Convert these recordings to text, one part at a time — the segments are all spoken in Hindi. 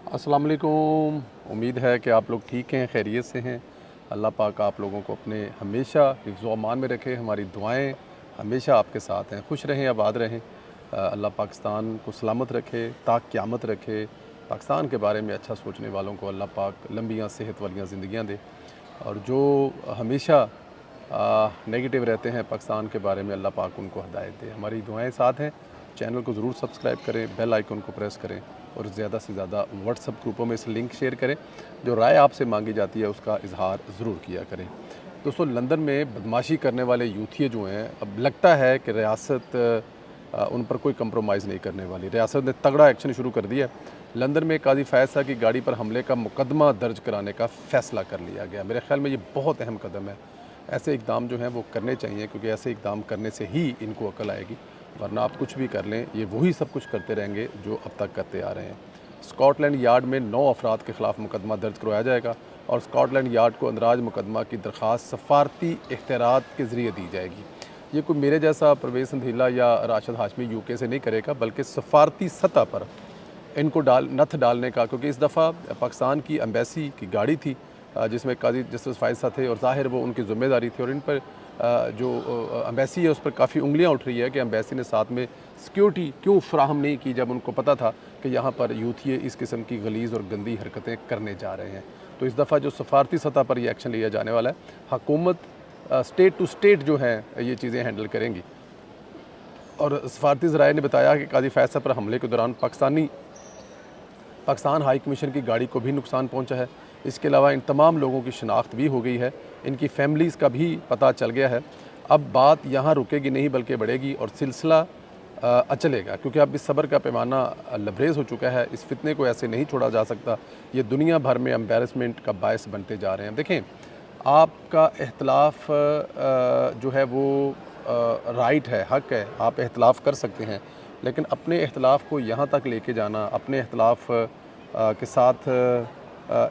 अस्सलाम वालेकुम। उम्मीद है कि आप लोग ठीक हैं, खैरियत से हैं। अल्लाह पाक आप लोगों को अपने हमेशा हिफ्ज़ व अमान में रखे। हमारी दुआएं हमेशा आपके साथ हैं। खुश रहें, आबाद रहें। अल्लाह पाकिस्तान को सलामत रखे, ताक क़यामत रखे। पाकिस्तान के बारे में अच्छा सोचने वालों को अल्लाह पाक लंबियाँ सेहत वालियाँ ज़िंदगियाँ दे, और जो हमेशा नेगेटिव रहते हैं पाकिस्तान के बारे में, अल्लाह पाक उनको हिदायत दे। हमारी दुआएं साथ हैं। चैनल को ज़रूर सब्सक्राइब करें, बेल आइकन को प्रेस करें और ज़्यादा से ज़्यादा व्हाट्सएप ग्रुपों में इस लिंक शेयर करें। जो राय आपसे मांगी जाती है उसका इजहार ज़रूर किया करें। दोस्तों, लंदन में बदमाशी करने वाले यूथिये जो हैं, अब लगता है कि रियासत उन पर कोई कंप्रोमाइज़ नहीं करने वाली। रियासत ने तगड़ा एक्शन शुरू कर दिया। लंदन में काजी फैज़ की गाड़ी पर हमले का मुकदमा दर्ज कराने का फ़ैसला कर लिया गया। मेरे ख्याल में ये बहुत अहम कदम है। ऐसे इक़दाम जो हैं वो करने चाहिए, क्योंकि ऐसे इक़दाम करने से ही इनको अकल आएगी। वरना आप कुछ भी कर लें, ये वही सब कुछ करते रहेंगे जो अब तक करते आ रहे हैं। स्कॉटलैंड यार्ड में 9 अफराद के ख़िलाफ़ मुकदमा दर्ज करवाया जाएगा और स्कॉटलैंड यार्ड को अंदराज मुकदमा की दरख्वास्त सफारती इख्तियारात के ज़रिए दी जाएगी। ये कोई मेरे जैसा परवेज़ संधीला या राशिद हाशमी यूके से नहीं करेगा, बल्कि सफारती सतह पर इनको नत्थ डालने का, क्योंकि इस दफ़ा पाकिस्तान की एम्बेसी की गाड़ी थी जिसमें काजी जस्टिस फैज़ थे, और ज़ाहिर वो उनकी ज़िम्मेदारी थी। और इन पर जो एम्बेसी है उस पर काफ़ी उंगलियां उठ रही है कि एम्बेसी ने साथ में सिक्योरिटी क्यों फ्राहम नहीं की, जब उनको पता था कि यहाँ पर यूथिये इस किस्म की गलीज़ और गंदी हरकतें करने जा रहे हैं। तो इस दफ़ा जो सफारती सतह पर यह एक्शन लिया जाने वाला है, हुकूमत स्टेट टू स्टेट जो है ये चीज़ें हैंडल करेंगी। और सफारती ज़राए ने बताया कि काजी फैज़ पर हमले के दौरान पाकिस्तान हाई कमीशन की गाड़ी को भी नुकसान पहुंचा है। इसके अलावा इन तमाम लोगों की शिनाख्त भी हो गई है, इनकी फैमिलीज़ का भी पता चल गया है। अब बात यहाँ रुकेगी नहीं, बल्कि बढ़ेगी और सिलसिला चलेगा, क्योंकि अब इस सब्र का पैमाना लबरेज़ हो चुका है। इस फितने को ऐसे नहीं छोड़ा जा सकता। ये दुनिया भर में एम्बेरसमेंट का बायस बनते जा रहे हैं। देखें, आपका इख्तलाफ जो है वो राइट है, हक़ है, आप इख्तलाफ कर सकते हैं, लेकिन अपने इख्तलाफ को यहाँ तक लेके जाना, अपने इख्तलाफ के साथ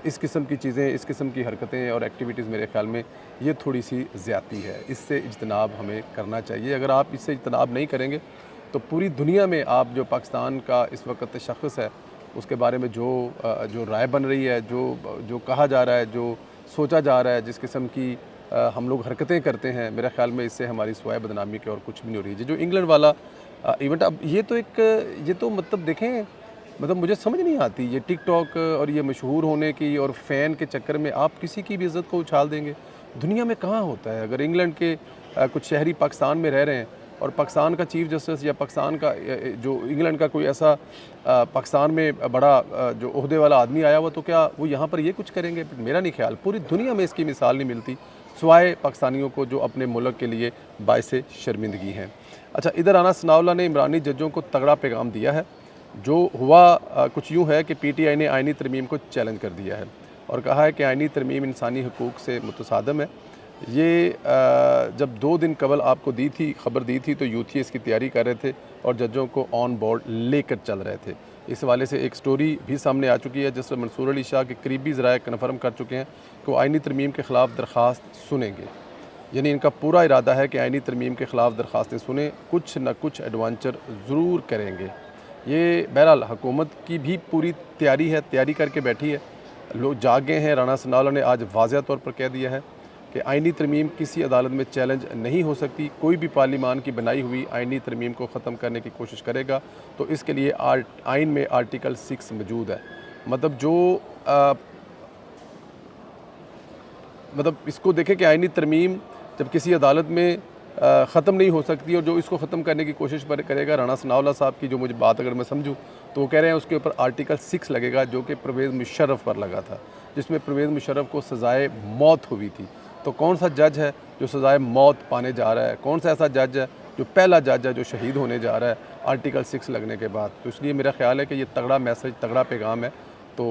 इस किस्म की चीज़ें, इस किस्म की हरकतें और एक्टिविटीज़, मेरे ख़्याल में ये थोड़ी सी ज़्यादती है। इससे इज्तनाब हमें करना चाहिए। अगर आप इससे इज्तनाब नहीं करेंगे तो पूरी दुनिया में आप जो पाकिस्तान का इस वक्त शख़्स है उसके बारे में जो राय बन रही है, जो कहा जा रहा है, जो सोचा जा रहा है, जिस किस्म की हम लोग हरकतें करते हैं, मेरे ख़्याल में इससे हमारी स्वाय बदनामी की और कुछ भी नहीं हो रही है। जो इंग्लैंड वाला इवेंट, अब ये तो मतलब देखें, मतलब मुझे समझ नहीं आती ये टिकटॉक और ये मशहूर होने की और फ़ैन के चक्कर में आप किसी की भी इज़्ज़त को उछाल देंगे। दुनिया में कहाँ होता है? अगर इंग्लैंड के कुछ शहरी पाकिस्तान में रह रहे हैं और पाकिस्तान का चीफ़ जस्टिस या पाकिस्तान का जो इंग्लैंड का कोई ऐसा पाकिस्तान में बड़ा जो ओहदे वाला आदमी आया हुआ, तो क्या वो यहाँ पर ये कुछ करेंगे? मेरा नहीं ख्याल। पूरी दुनिया में इसकी मिसाल नहीं मिलती, सिवाय पाकिस्तानियों को जो अपने मुल्क के लिए बाइसे शर्मिंदगी हैं। अच्छा, इधर आना सनाउल्लाह ने इमरानी जजों को तगड़ा पैगाम दिया है। जो हुआ कुछ यूँ है कि पीटीआई ने आइनी तरमीम को चैलेंज कर दिया है और कहा है कि आइनी तरमीम इंसानी हकूक़ से मुतसादम है। ये जब 2 दिन कबल आपको खबर दी थी, तो यूथिये इसकी तैयारी कर रहे थे और जजों को ऑन बोर्ड लेकर चल रहे थे। इस हवाले से एक स्टोरी भी सामने आ चुकी है, जिसमें मंसूर अली शाह के करीबी ज़राए कन्फर्म कर चुके हैं कि वो आइनी तरमीम के ख़िलाफ़ दरख्वास्त सुनेंगे। यानी इनका पूरा इरादा है कि आइनी तरमीम के ख़िलाफ़ दरख्वास्तें सुने, कुछ न कुछ एडवेंचर ज़रूर करेंगे। ये बहरहाल हुकूमत की भी पूरी तैयारी करके बैठी है। लोग जागे हैं। राना सनाउल्लाह ने आज वाज़ेह तौर पर कह दिया है कि आइनी तरमीम किसी अदालत में चैलेंज नहीं हो सकती। कोई भी पार्लिमान की बनाई हुई आइनी तरमीम को ख़त्म करने की कोशिश करेगा तो इसके लिए आइन में आर्टिकल 6 मौजूद है। मतलब मतलब इसको देखें कि आइनी तरमीम जब किसी अदालत में ख़त्म नहीं हो सकती, और जो इसको ख़त्म करने की कोशिश करेगा राना सनाउल्लाह साहब की, जो मुझे बात अगर मैं समझूँ तो वो कह रहे हैं उसके ऊपर आर्टिकल 6 लगेगा, जो कि परवेज़ मुशर्रफ पर लगा था, जिसमें परवेज़ मुशर्रफ को सज़ाए मौत हुई थी। तो कौन सा जज है जो सज़ाए मौत पाने जा रहा है? कौन सा ऐसा जज है जो पहला जज है जो शहीद होने जा रहा है आर्टिकल 6 लगने के बाद? तो इसलिए मेरा ख़्याल है कि ये तगड़ा मैसेज, तगड़ा पैगाम है। तो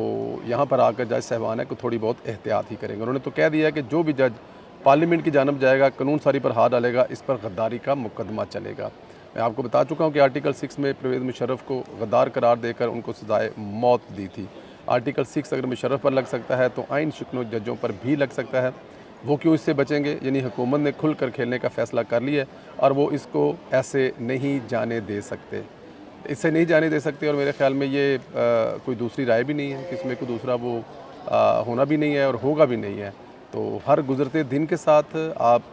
यहाँ पर आकर जज साहबान है को थोड़ी बहुत एहतियात ही करेंगे। उन्होंने तो कह दिया कि जो भी जज पार्लियामेंट की जानब जाएगा, कानून सारी पर हाथ डालेगा, इस पर गद्दारी का मुकदमा चलेगा। मैं आपको बता चुका हूँ कि आर्टिकल 6 में परवेज़ मुशर्रफ को गद्दार करार देकर उनको सज़ाए मौत दी थी। आर्टिकल 6 अगर मुशर्रफ पर लग सकता है तो आइन शिकनों जजों पर भी लग सकता है। वो क्यों इससे बचेंगे? यानी हुकूमत ने खुल कर खेलने का फ़ैसला कर लिया है और वो इसको ऐसे नहीं जाने दे सकते। इससे नहीं जाने दे सकते और मेरे ख़्याल में ये कोई दूसरी राय भी नहीं है कि इसमें कोई दूसरा वो होना भी नहीं है और होगा भी नहीं है। तो हर गुज़रते दिन के साथ आप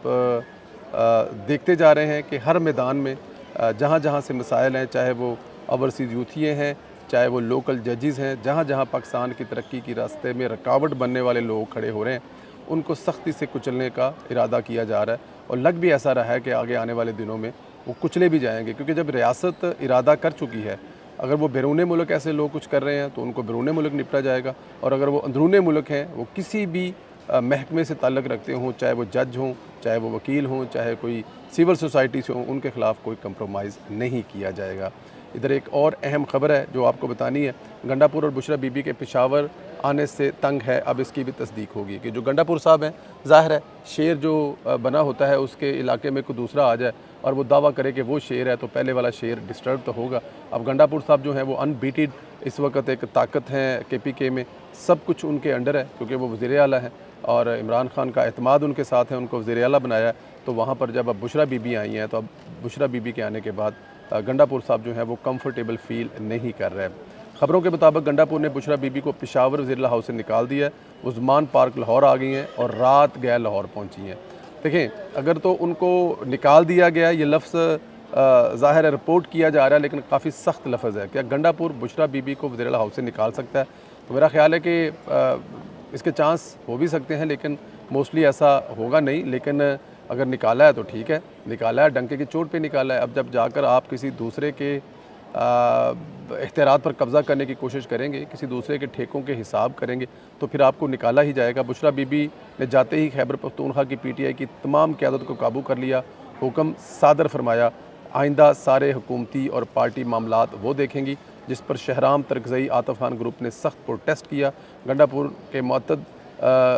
देखते जा रहे हैं कि हर मैदान में जहाँ-जहाँ से मसाइल हैं, चाहे वो ओवरसीज़ यूथिये हैं, चाहे वो लोकल जजेस हैं, जहाँ-जहाँ पाकिस्तान की तरक्की की रास्ते में रुकावट बनने वाले लोग खड़े हो रहे हैं, उनको सख्ती से कुचलने का इरादा किया जा रहा है और लग भी ऐसा रहा है कि आगे आने वाले दिनों में वो कुचले भी जाएंगे, क्योंकि जब रियासत इरादा कर चुकी है, अगर वो बैरून मुल्क ऐसे लोग कुछ कर रहे हैं तो उनको बैरून मुल्क निपटा जाएगा, और अगर वो अंदरून मुल्क हैं, वो किसी भी महकमे से ताल्लुक़ रखते हों, चाहे वो जज हों, चाहे वो वकील हों, चाहे कोई सिविल सोसाइटी से हों, उनके ख़िलाफ़ कोई कंप्रोमाइज़ नहीं किया जाएगा। इधर एक और अहम ख़बर है जो आपको बतानी है। गंडापुर और बुशरा बीबी के पेशावर आने से तंग है, अब इसकी भी तस्दीक होगी कि जो गंडापुर साहब हैं, ज़ाहिर है शेर जो बना होता है उसके इलाके में कोई दूसरा आ जाए और वो दावा करे कि वो शेर है, तो पहले वाला शेर डिस्टर्ब तो होगा। अब गंडापुर साहब जो हैं वो अनबीटेड इस वक्त एक ताकत हैं KPK में, सब कुछ उनके अंडर है क्योंकि वो वज़ीर आला हैं और इमरान खान का एतमाद उनके साथ है, उनको वज़ीर आला बनाया है। तो वहाँ पर जब अब बुशरा बीबी आई हैं, तो अब बुशरा बीबी के आने के बाद गंडापुर साहब जो हैं वो कंफर्टेबल फ़ील नहीं कर रहे हैं। ख़बरों के मुताबिक गंडापुर ने बुशरा बीबी को पेशावर वज़ीर हाउस से निकाल दिया है, उस्मान पार्क लाहौर आ गई हैं और रात गए लाहौर पहुँची हैं। देखें, अगर तो उनको निकाल दिया गया, ये लफ्ज़ ज़ाहिर है रिपोर्ट किया जा रहा है, लेकिन काफ़ी सख्त लफ्ज़ है। क्या गंडापुर बुशरा बीबी को वज़ीर हाउस से निकाल सकता है? तो मेरा ख़्याल है कि इसके चांस हो भी सकते हैं, लेकिन मोस्टली ऐसा होगा नहीं। लेकिन अगर निकाला है तो ठीक है, निकाला है, डंके की चोट पे निकाला है। अब जब जाकर आप किसी दूसरे के इख्तियारात पर कब्ज़ा करने की कोशिश करेंगे, किसी दूसरे के ठेकों के हिसाब करेंगे, तो फिर आपको निकाला ही जाएगा। बुशरा बीबी ने जाते ही खैबर पख्तूनख्वा की PTI की तमाम क़यादत को काबू कर लिया, हुक्म सादर फरमाया, आइंदा सारे हुकूमती और पार्टी मामलात वो देखेंगी, जिस पर शहराम तरकज़ई आतिफ़ खान ग्रुप ने सख्त प्रोटेस्ट किया। गंडापुर के मुअत्तद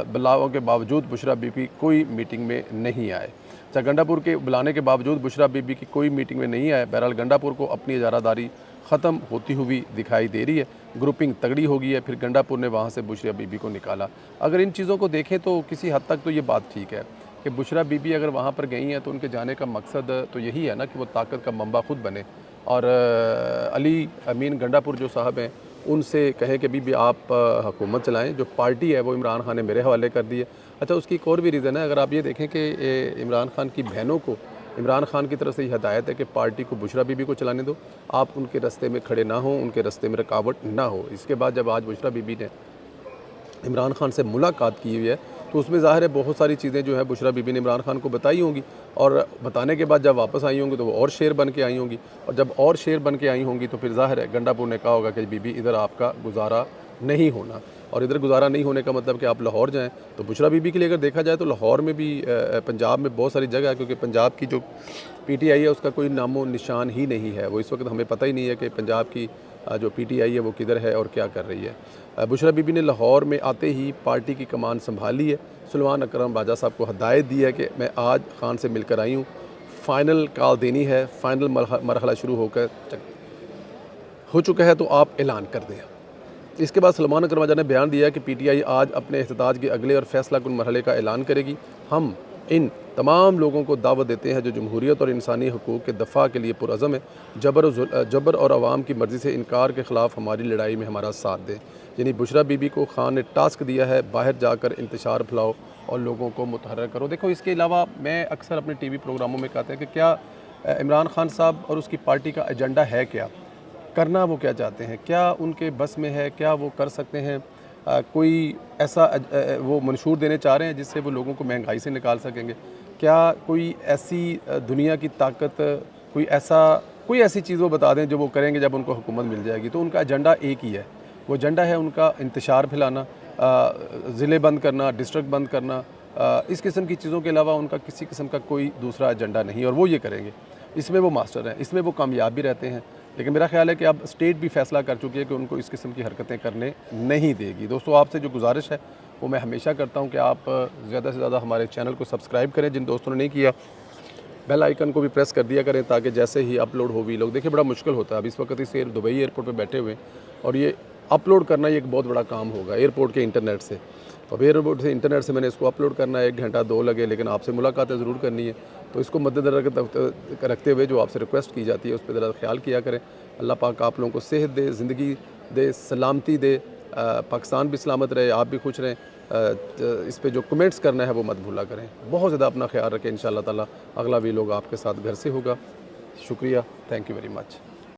बुलावों के बावजूद बुशरा बीबी कोई मीटिंग में नहीं आए। अच्छा, गंडापुर के बुलाने के बावजूद बुशरा बीबी की कोई मीटिंग में नहीं आए। बहरहाल गंडापुर को अपनी इजारादारी ख़त्म होती हुई दिखाई दे रही है, ग्रुपिंग तगड़ी हो गई है, फिर गंडापुर ने वहाँ से बुशरा बीबी को निकाला। अगर इन चीज़ों को देखें तो किसी हद तक तो ये बात ठीक है कि बुशरा बीबी अगर वहाँ पर गई हैं तो उनके जाने का मकसद तो यही है ना कि वो ताकत का मंबा खुद बने और अली अमीन गंडापुर जो साहब हैं उनसे कहें कि बीबी आप हुकूमत चलाएं, जो पार्टी है वो इमरान खान ने मेरे हवाले कर दी है। अच्छा, उसकी एक और भी रीज़न है, अगर आप ये देखें कि इमरान खान की बहनों को इमरान खान की तरफ से ये हदायत है कि पार्टी को बुशरा बीबी को चलाने दो, आप उनके रास्ते में खड़े ना हों, उनके रास्ते में रुकावट ना हो। इसके बाद जब आज बुशरा बीबी ने इमरान खान से मुलाकात की हुई है तो उसमें ज़ाहिर है बहुत सारी चीज़ें जो है बुशरा बीबी ने इमरान खान को बताई होंगी, और बताने के बाद जब वापस आई होंगी तो वो और शेर बन के आई होंगी, और जब और शेर बन के आई होंगी तो फिर ज़ाहिर है गंडापुर ने कहा होगा कि बीबी इधर आपका गुजारा नहीं होना, और इधर गुजारा नहीं होने का मतलब कि आप लाहौर जाएँ। तो बुशरा बीबी के लिए अगर देखा जाए तो लाहौर में भी पंजाब में बहुत सारी जगह है, क्योंकि पंजाब की जो PTI है उसका कोई नामो निशान ही नहीं है। वो इस वक्त हमें पता ही नहीं है कि पंजाब की जो PTI है वो किधर है और क्या कर रही है। बुशरा बीबी ने लाहौर में आते ही पार्टी की कमान संभाली है। सुलेमान अकरम राजा साहब को हदायत दी है कि मैं आज खान से मिलकर आई हूँ, फ़ाइनल कॉल देनी है, फ़ाइनल मरहला शुरू हो चुका है, तो आप ऐलान कर दें। इसके बाद सुलेमान अकरम राजा ने बयान दिया कि PTI आज अपने एहतजाज के अगले और फैसला कुन मरहले का ऐलान करेगी। हम इन तमाम लोगों को दावत देते हैं जो जमहूरियत और इंसानी हकूक़ के दफ़ा के लिए पुरअज़म है, जबर और अवाम की मर्ज़ी से इनकार के ख़िलाफ़ हमारी लड़ाई में हमारा साथ दें। यानी बुशरा बीबी को खान ने टास्क दिया है, बाहर जाकर इंतशार फैलाओ और लोगों को मुतहर्रिक करो। देखो, इसके अलावा मैं अक्सर अपने TV प्रोग्रामों में कहते हैं कि क्या इमरान खान साहब और उसकी पार्टी का एजेंडा है, क्या करना वो क्या चाहते हैं, क्या उनके बस में है, क्या वो कर सकते हैं, कोई ऐसा वो मंशूर देने चाह रहे हैं जिससे वो लोगों को महंगाई से निकाल सकेंगे, क्या कोई ऐसी दुनिया की ताकत, कोई ऐसी चीज़ वो बता दें जो वो करेंगे जब उनको हुकूमत मिल जाएगी। तो उनका एजेंडा एक ही है, वो एजेंडा है उनका इंतशार फैलाना, ज़िले बंद करना, डिस्ट्रिक्ट बंद करना, इस किस्म की चीज़ों के अलावा उनका किसी किस्म का कोई दूसरा एजेंडा नहीं, और वो ये करेंगे। इसमें वो मास्टर हैं, इसमें वो कामयाब भी रहते हैं। लेकिन मेरा ख्याल है कि अब स्टेट भी फैसला कर चुकी है कि उनको इस किस्म की हरकतें करने नहीं देगी। दोस्तों, आपसे जो गुजारिश है वो मैं हमेशा करता हूं कि आप ज़्यादा से ज़्यादा हमारे चैनल को सब्सक्राइब करें, जिन दोस्तों ने नहीं किया बेल आइकन को भी प्रेस कर दिया करें, ताकि जैसे ही अपलोड हो वीलॉग, देखिए बड़ा मुश्किल होता है। अब इस वक्त ही से दुबई एयरपोर्ट पर बैठे हुए हैं और ये अपलोड करना ये एक बहुत बड़ा काम होगा एयरपोर्ट के इंटरनेट से। तो अब एयरपोर्ट से इंटरनेट से मैंने इसको अपलोड करना है, 1 घंटा 2 लगे, लेकिन आपसे मुलाकातें ज़रूर करनी है। तो इसको मद्देनज़र रखते हुए जो आपसे रिक्वेस्ट की जाती है उस पर ज़रा ख्याल किया करें। अल्लाह पाक आप लोगों को सेहत दे, ज़िंदगी दे, सलामती दे, पाकिस्तान भी सलामत रहे, आप भी खुश रहें। इस पे जो कमेंट्स करना है वो मत भूला करें। बहुत ज़्यादा अपना ख्याल रखें। इंशाअल्लाह ताला अगला वीलॉग आपके साथ घर से होगा। शुक्रिया, थैंक यू वेरी मच।